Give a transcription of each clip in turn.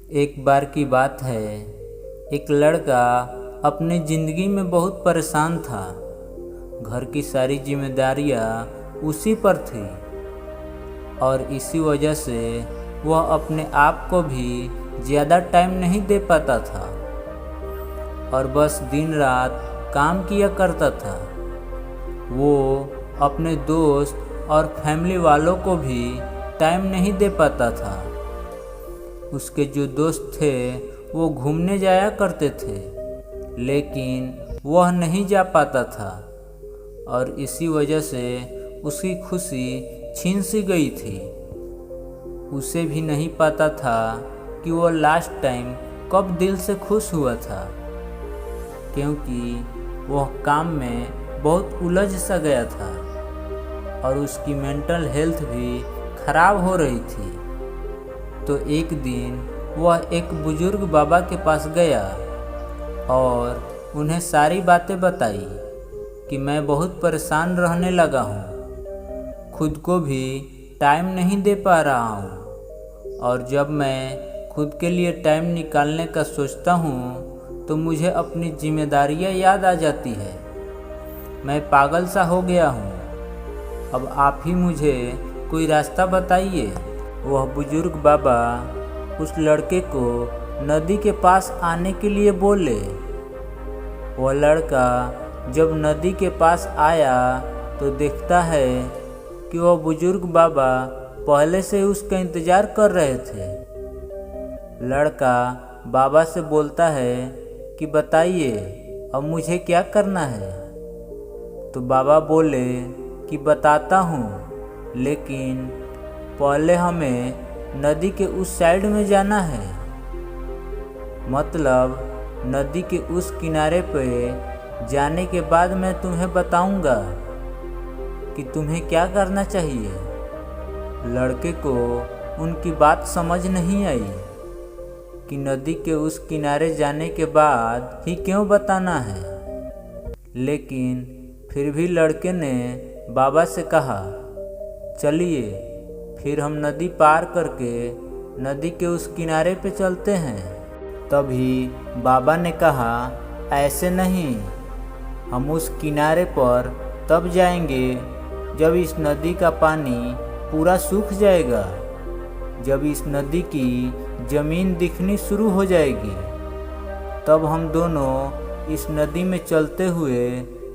एक बार की बात है, एक लड़का अपनी ज़िंदगी में बहुत परेशान था। घर की सारी जिम्मेदारियां उसी पर थी और इसी वजह से वह अपने आप को भी ज़्यादा टाइम नहीं दे पाता था और बस दिन रात काम किया करता था। वो अपने दोस्त और फैमिली वालों को भी टाइम नहीं दे पाता था। उसके जो दोस्त थे वो घूमने जाया करते थे, लेकिन वह नहीं जा पाता था और इसी वजह से उसकी खुशी छीन सी गई थी। उसे भी नहीं पता था कि वो लास्ट टाइम कब दिल से खुश हुआ था, क्योंकि वह काम में बहुत उलझ सा गया था और उसकी मेंटल हेल्थ भी खराब हो रही थी। तो एक दिन वह एक बुजुर्ग बाबा के पास गया और उन्हें सारी बातें बताई कि मैं बहुत परेशान रहने लगा हूँ, खुद को भी टाइम नहीं दे पा रहा हूँ और जब मैं खुद के लिए टाइम निकालने का सोचता हूँ तो मुझे अपनी जिम्मेदारियाँ याद आ जाती है। मैं पागल सा हो गया हूँ, अब आप ही मुझे कोई रास्ता बताइए। वह बुजुर्ग बाबा उस लड़के को नदी के पास आने के लिए बोले। वह लड़का जब नदी के पास आया तो देखता है कि वह बुजुर्ग बाबा पहले से उसका इंतज़ार कर रहे थे। लड़का बाबा से बोलता है कि बताइए अब मुझे क्या करना है। तो बाबा बोले कि बताता हूँ, लेकिन पहले हमें नदी के उस साइड में जाना है, मतलब नदी के उस किनारे पे जाने के बाद मैं तुम्हें बताऊंगा कि तुम्हें क्या करना चाहिए। लड़के को उनकी बात समझ नहीं आई कि नदी के उस किनारे जाने के बाद ही क्यों बताना है, लेकिन फिर भी लड़के ने बाबा से कहा, चलिए फिर हम नदी पार करके नदी के उस किनारे पे चलते हैं। तभी बाबा ने कहा, ऐसे नहीं, हम उस किनारे पर तब जाएंगे जब इस नदी का पानी पूरा सूख जाएगा, जब इस नदी की ज़मीन दिखनी शुरू हो जाएगी, तब हम दोनों इस नदी में चलते हुए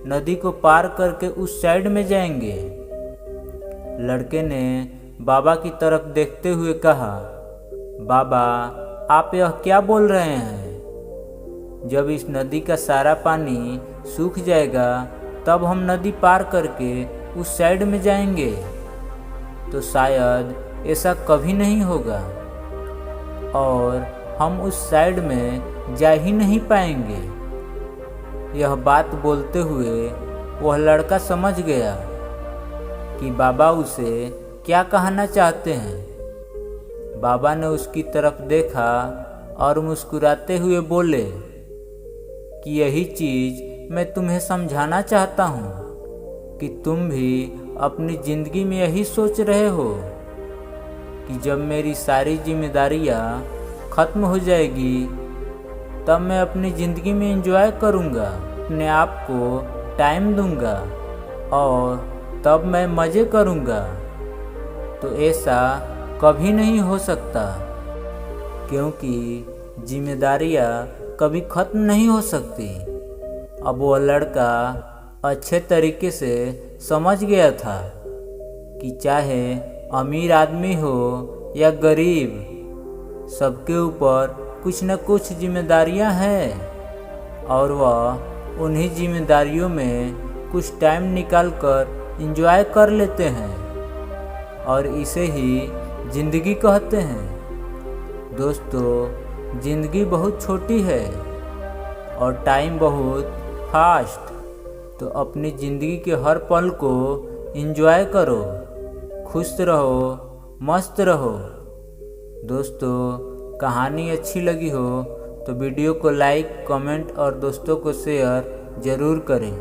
नदी को पार करके उस साइड में जाएंगे। लड़के ने बाबा की तरफ देखते हुए कहा, बाबा आप यह क्या बोल रहे हैं? जब इस नदी का सारा पानी सूख जाएगा तब हम नदी पार करके उस साइड में जाएंगे। तो शायद ऐसा कभी नहीं होगा और हम उस साइड में जा ही नहीं पाएंगे। यह बात बोलते हुए वह लड़का समझ गया कि बाबा उसे क्या कहना चाहते हैं। बाबा ने उसकी तरफ देखा और मुस्कुराते हुए बोले कि यही चीज़ मैं तुम्हें समझाना चाहता हूँ कि तुम भी अपनी ज़िंदगी में यही सोच रहे हो कि जब मेरी सारी जिम्मेदारियाँ ख़त्म हो जाएगी तब मैं अपनी ज़िंदगी में एंजॉय करूँगा, अपने आप को टाइम दूँगा और तब मैं मज़े करूँगा। तो ऐसा कभी नहीं हो सकता, क्योंकि जिम्मेदारियाँ कभी ख़त्म नहीं हो सकती। अब वह लड़का अच्छे तरीके से समझ गया था कि चाहे अमीर आदमी हो या गरीब, सबके ऊपर कुछ न कुछ जिम्मेदारियाँ हैं और वह उन्हीं जिम्मेदारियों में कुछ टाइम निकाल कर एंजॉय कर लेते हैं और इसे ही ज़िंदगी कहते हैं। दोस्तों, ज़िंदगी बहुत छोटी है और टाइम बहुत फास्ट, तो अपनी ज़िंदगी के हर पल को एंजॉय करो, खुश रहो, मस्त रहो। दोस्तों, कहानी अच्छी लगी हो तो वीडियो को लाइक, कमेंट और दोस्तों को शेयर ज़रूर करें।